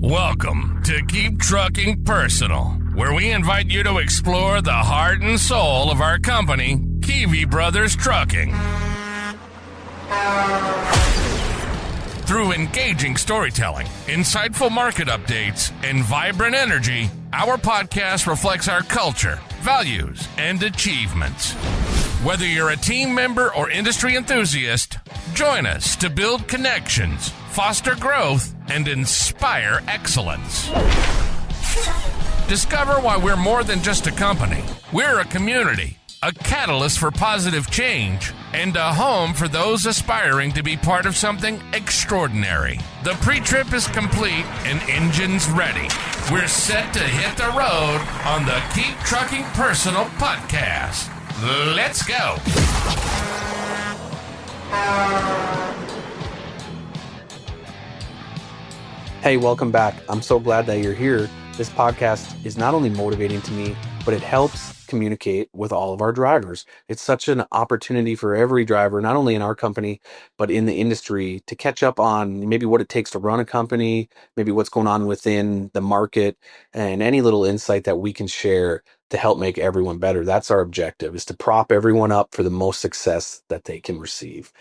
Welcome to Keep Trucking Personal, where we invite you to explore the heart and soul of our company, Keevy Brothers Trucking. Through engaging storytelling, insightful market updates, and vibrant energy, our podcast reflects our culture, values, and achievements. Whether you're a team member or industry enthusiast, join us to build connections, foster growth, and inspire excellence. Discover why we're more than just a company. We're a community, a catalyst for positive change, and a home for those aspiring to be part of something extraordinary. The pre-trip is complete and engines ready. We're set to hit the road on the Keep Trucking Personal podcast. Let's go. Hey, welcome back. I'm so glad that you're here. This podcast is not only motivating to me, but it helps communicate with all of our drivers. It's such an opportunity for every driver, not only in our company, but in the industry, to catch up on maybe what it takes to run a company, maybe what's going on within the market, and any little insight that we can share to help make everyone better. That's our objective, is to prop everyone up for the most success that they can receive.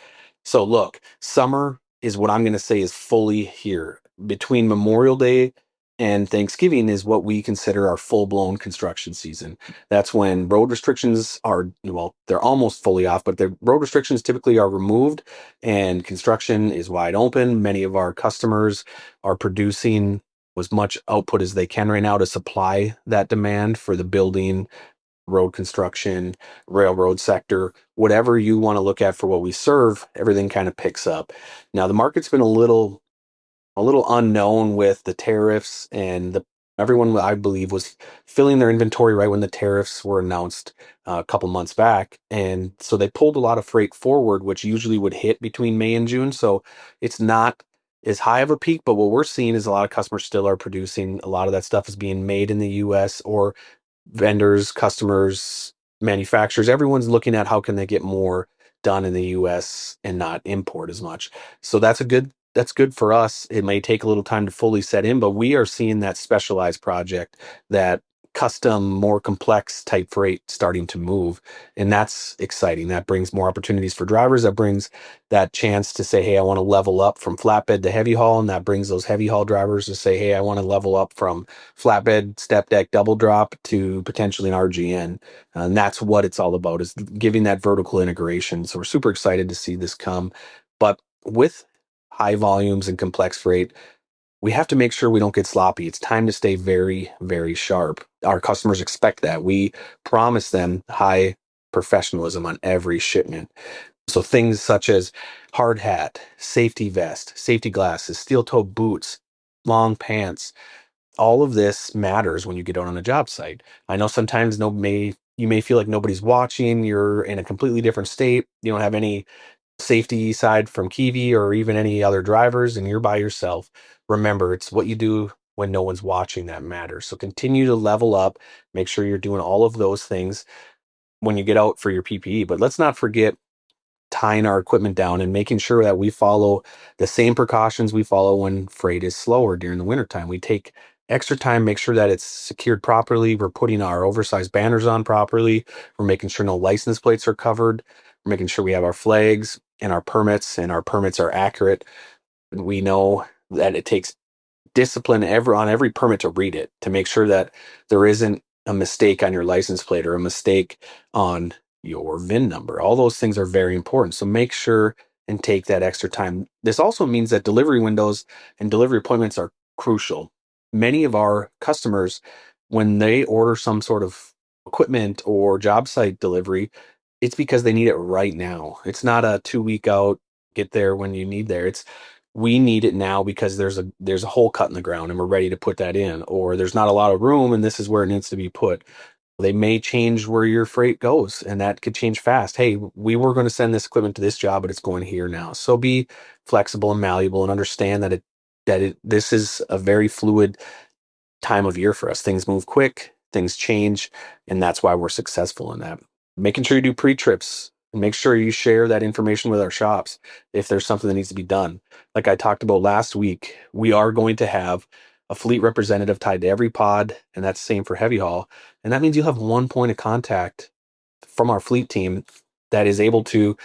So look, summer is what I'm going to say is fully here. Between Memorial Day and Thanksgiving is what we consider our full-blown construction season. That's when road restrictions are, well, they're almost fully off, but the road restrictions typically are removed and construction is wide open. Many of our customers are producing as much output as they can right now to supply that demand for the building, road construction, railroad sector, whatever you want to look at for what we serve, everything kind of picks up. Now, the market's been a little unknown with the tariffs, and everyone, I believe, was filling their inventory right when the tariffs were announced a couple months back. And so they pulled a lot of freight forward, which usually would hit between May and June. So it's not as high of a peak, but what we're seeing is a lot of customers still are producing. A lot of that stuff is being made in the US, or vendors, customers, manufacturers, everyone's looking at how can they get more done in the US and not import as much. So that's good for us. It may take a little time to fully set in, but we are seeing that specialized project, that custom, more complex type freight starting to move. And that's exciting. That brings more opportunities for drivers. That brings that chance to say, hey, I want to level up from flatbed to heavy haul. And that brings those heavy haul drivers to say, hey, I want to level up from flatbed, step deck, double drop to potentially an RGN. And that's what it's all about, is giving that vertical integration. So we're super excited to see this come. But with high volumes and complex freight, we have to make sure we don't get sloppy. It's time to stay very, very sharp. Our customers expect that. We promise them high professionalism on every shipment. So things such as hard hat, safety vest, safety glasses, steel toe boots, long pants, all of this matters when you get out on a job site. I know sometimes you may feel like nobody's watching. You're in a completely different state. You don't have any safety side from Keevy or even any other drivers, and you're by yourself. Remember, it's what you do when no one's watching that matters. So continue to level up, make sure you're doing all of those things when you get out for your PPE. But let's not forget tying our equipment down and making sure that we follow the same precautions we follow when freight is slower during the wintertime. We take extra time, make sure that it's secured properly. We're putting our oversized banners on properly. We're making sure no license plates are covered. We're making sure we have our flags and our permits are accurate. We know that it takes discipline on every permit to read it, to make sure that there isn't a mistake on your license plate or a mistake on your VIN number. All those things are very important. So make sure and take that extra time. This also means that delivery windows and delivery appointments are crucial. Many of our customers, when they order some sort of equipment or job site delivery, it's because they need it right now. It's not a 2-week out, get there when you need there. We need it now because there's a hole cut in the ground and we're ready to put that in, or there's not a lot of room and this is where it needs to be put. They may change where your freight goes, and that could change fast. Hey, we were going to send this equipment to this job, but it's going here now. So be flexible and malleable and understand that this is a very fluid time of year for us. Things move quick, things change, and that's why we're successful in that. Making sure you do pre-trips and make sure you share that information with our shops if there's something that needs to be done. Like I talked about last week, we are going to have a fleet representative tied to every pod, and that's the same for heavy haul. And that means you'll have one point of contact from our fleet team that is able to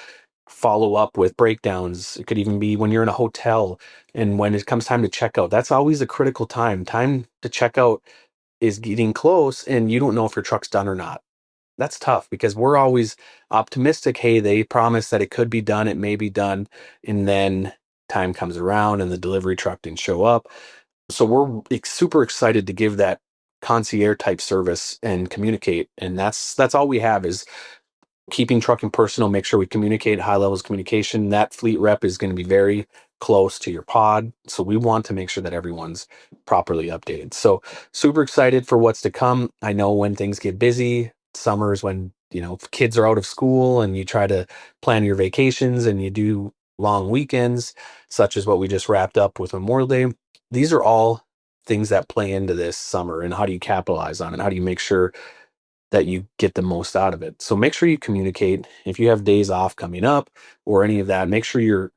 follow up with breakdowns. It could even be when you're in a hotel and when it comes time to check out. That's always a critical time. Time to check out is getting close and you don't know if your truck's done or not. That's tough because we're always optimistic. Hey, they promise that it could be done, it may be done, and then time comes around and the delivery truck didn't show up. So we're super excited to give that concierge type service and communicate. And that's all we have is keeping trucking personal, make sure we communicate high levels of communication. That fleet rep is going to be very close to your pod. So we want to make sure that everyone's properly updated. So super excited for what's to come. I know when things get busy, summers when, kids are out of school and you try to plan your vacations and you do long weekends, such as what we just wrapped up with Memorial Day. These are all things that play into this summer and how do you capitalize on it? How do you make sure that you get the most out of it? So make sure you communicate. If you have days off coming up or any of that, make sure you're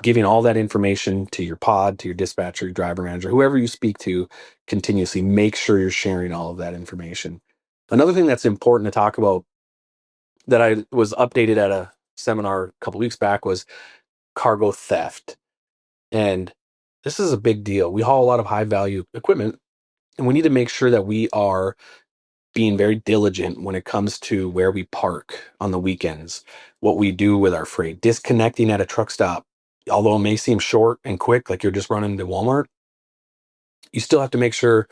giving all that information to your pod, to your dispatcher, your driver manager, whoever you speak to continuously. Make sure you're sharing all of that information. Another thing that's important to talk about that I was updated at a seminar a couple weeks back was cargo theft. And this is a big deal. We haul a lot of high value equipment and we need to make sure that we are being very diligent when it comes to where we park on the weekends, what we do with our freight, disconnecting at a truck stop. Although it may seem short and quick, like you're just running to Walmart, you still have to make sure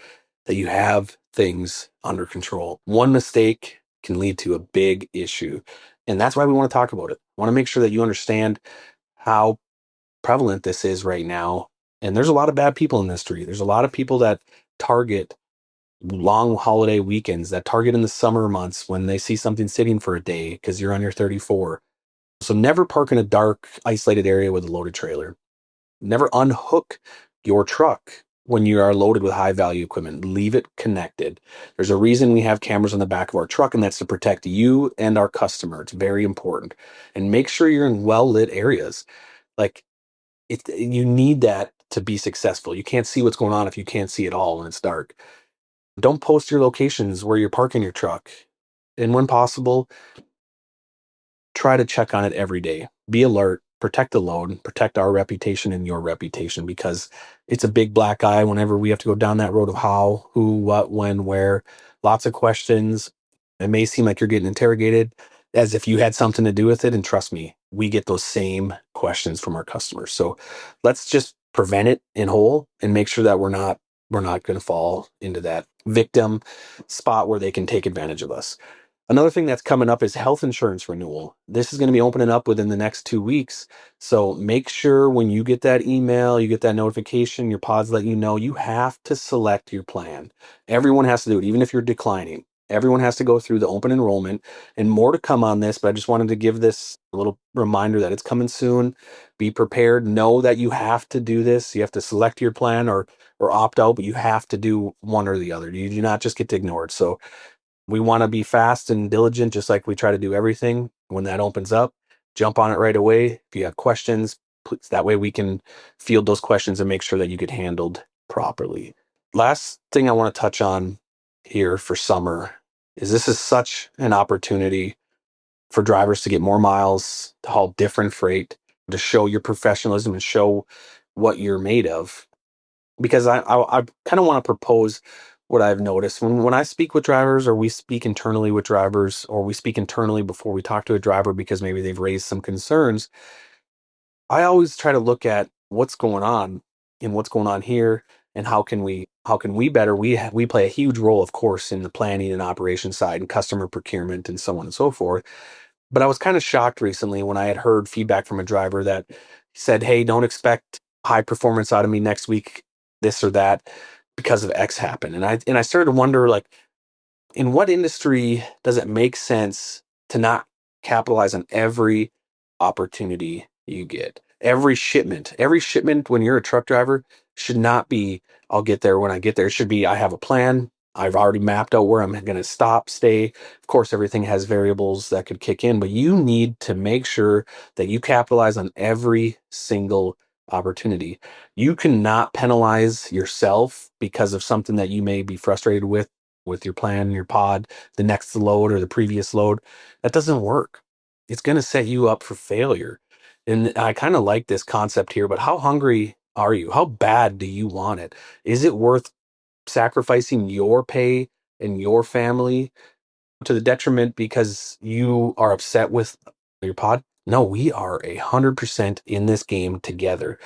that you have things under control. One mistake can lead to a big issue. And that's why we want to talk about it. I want to make sure that you understand how prevalent this is right now. And there's a lot of bad people in this street. There's a lot of people that target long holiday weekends, that target in the summer months when they see something sitting for a day because you're on your 34. So never park in a dark, isolated area with a loaded trailer. Never unhook your truck when you are loaded with high value equipment. Leave it connected. There's a reason we have cameras on the back of our truck, and that's to protect you and our customer. It's very important. And make sure you're in well lit areas. Like you need that to be successful. You can't see what's going on if you can't see it all when it's dark. Don't post your locations where you're parking your truck. And when possible, try to check on it every day. Be alert, protect the load, protect our reputation and your reputation, because it's a big black eye whenever we have to go down that road of how, who, what, when, where. Lots of questions. It may seem like you're getting interrogated as if you had something to do with it. And trust me, we get those same questions from our customers. So let's just prevent it in whole and make sure that we're not going to fall into that victim spot where they can take advantage of us. Another thing that's coming up is health insurance renewal. This is going to be opening up within the next 2 weeks. So make sure when you get that email, you get that notification, your pods let you know, you have to select your plan. Everyone has to do it, even if you're declining. Everyone has to go through the open enrollment, and more to come on this, but I just wanted to give this a little reminder that it's coming soon. Be prepared. Know that you have to do this. You have to select your plan or opt out, but you have to do one or the other. You do not just get to ignore it. So we want to be fast and diligent, just like we try to do everything. When that opens up, jump on it right away. If you have questions, please, that way we can field those questions and make sure that you get handled properly. Last thing I want to touch on here for summer is this is such an opportunity for drivers to get more miles, to haul different freight, to show your professionalism and show what you're made of. Because I kind of want to propose what I've noticed when I speak with drivers, or we speak internally with drivers, or we speak internally before we talk to a driver because maybe they've raised some concerns. I always try to look at what's going on and what's going on here, and how can we better. We play a huge role, of course, in the planning and operation side and customer procurement and so on and so forth. But I was kind of shocked recently when I had heard feedback from a driver that said, "Hey, don't expect high performance out of me next week, this or that, because of X happened." And I started to wonder, like, in what industry does it make sense to not capitalize on every opportunity you get? Every shipment when you're a truck driver should not be, I'll get there when I get there. It should be, I have a plan. I've already mapped out where I'm going to stop, stay. Of course, everything has variables that could kick in, but you need to make sure that you capitalize on every single opportunity. You cannot penalize yourself because of something that you may be frustrated with your plan, your pod, the next load or the previous load. That doesn't work. It's going to set you up for failure. And I kind of like this concept here, but how hungry are you? How bad do you want it? Is it worth sacrificing your pay and your family to the detriment because you are upset with your pod? No, we are 100% in this game together.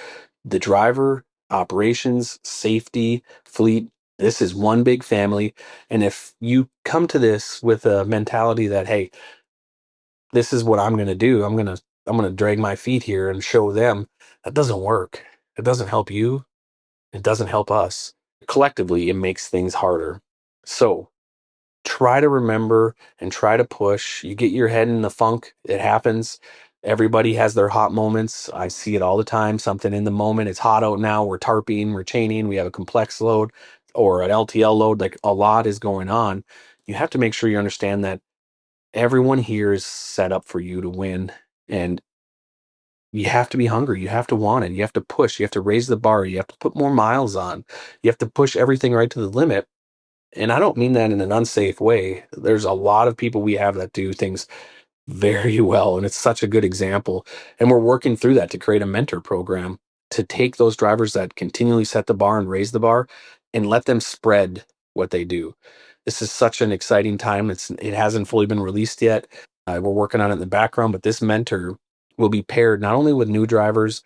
The driver, operations, safety, fleet, this is one big family. And if you come to this with a mentality that, hey, this is what I'm going to do, I'm going to drag my feet here and show them, that doesn't work. It doesn't help you. It doesn't help us. Collectively, it makes things harder. So try to remember and try to push. You get your head in the funk. It happens. Everybody has their hot moments. I see it all the time. Something in the moment. It's hot out now. We're tarping, we're chaining, we have a complex load or an LTL load. Like a lot is going on. You have to make sure you understand that everyone here is set up for you to win. And you have to be hungry. You have to want it. You have to push. You have to raise the bar. You have to put more miles on. You have to push everything right to the limit. And I don't mean that in an unsafe way. There's a lot of people we have that do things very well, and it's such a good example. And we're working through that to create a mentor program to take those drivers that continually set the bar and raise the bar and let them spread what they do. This is such an exciting time. It hasn't fully been released yet. We're working on it in the background, but this mentor will be paired not only with new drivers,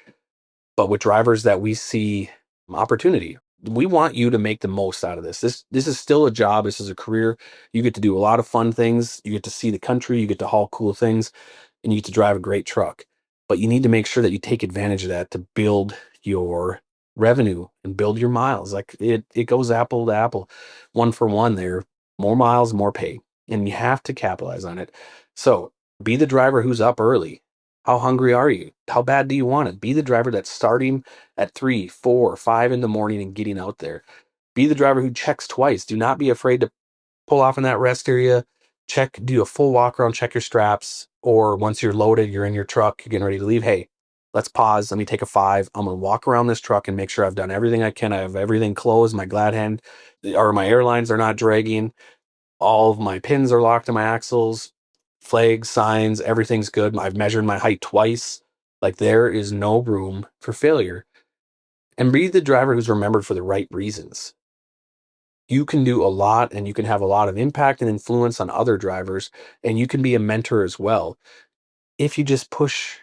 but with drivers that we see opportunity. We want you to make the most out of this. This is still a job. This is a career. You get to do a lot of fun things. You get to see the country. You get to haul cool things, and you get to drive a great truck. But you need to make sure that you take advantage of that to build your revenue and build your miles. Like it goes apple to apple, one for one there. More miles, more pay. And you have to capitalize on it. So be the driver who's up early. How hungry are you? How bad do you want it? Be the driver that's starting at 3, 4, 5 in the morning and getting out there. Be the driver who checks twice. Do not be afraid to pull off in that rest area. Do a full walk around, check your straps. Or once you're loaded, you're in your truck, you're getting ready to leave. Hey, let's pause. Let me take a 5. I'm going to walk around this truck and make sure I've done everything I can. I have everything closed. My glad hand or my airlines are not dragging. All of my pins are locked in my axles. Flags, signs, everything's good. I've measured my height twice. Like there is no room for failure. And be the driver who's remembered for the right reasons. You can do a lot and you can have a lot of impact and influence on other drivers, and you can be a mentor as well. If you just push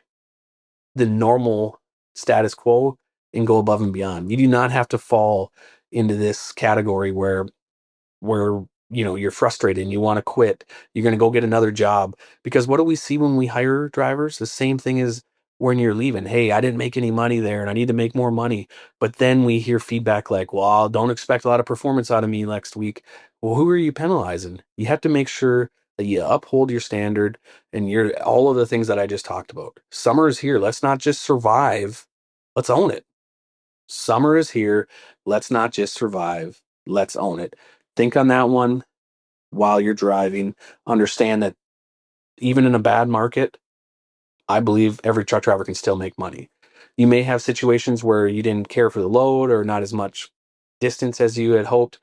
the normal status quo and go above and beyond, you do not have to fall into this category where you're frustrated and you want to quit. You're going to go get another job. Because what do we see when we hire drivers? The same thing as when you're leaving. Hey, I didn't make any money there and I need to make more money. But then we hear feedback like, well, don't expect a lot of performance out of me next week. Well, who are you penalizing? You have to make sure that you uphold your standard and all of the things that I just talked about. Summer is here. Let's not just survive. Let's own it. Summer is here. Let's not just survive. Let's own it. Think on that one while you're driving. Understand that even in a bad market, I believe every truck driver can still make money. You may have situations where you didn't care for the load or not as much distance as you had hoped,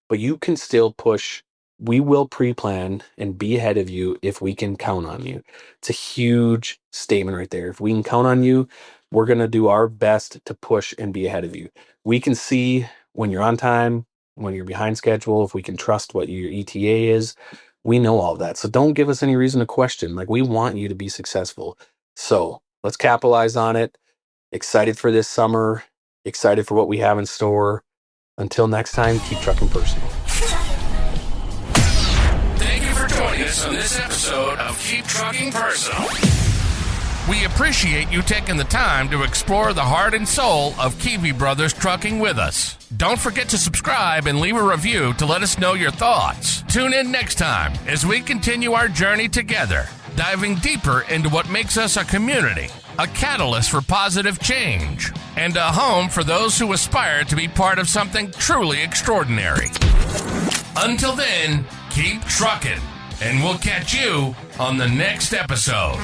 but you can still push. We will pre-plan and be ahead of you if we can count on you. It's a huge statement right there. If we can count on you, we're going to do our best to push and be ahead of you. We can see when you're on time, when you're behind schedule, if we can trust what your ETA is. We know all of that. So don't give us any reason to question. Like, we want you to be successful. So let's capitalize on it. Excited for this summer. Excited for what we have in store. Until next time, keep trucking personal. Thank you for joining us on this episode of Keep Trucking Personal. We appreciate you taking the time to explore the heart and soul of Kiwi Brothers Trucking with us. Don't forget to subscribe and leave a review to let us know your thoughts. Tune in next time as we continue our journey together, diving deeper into what makes us a community, a catalyst for positive change, and a home for those who aspire to be part of something truly extraordinary. Until then, keep trucking, and we'll catch you on the next episode.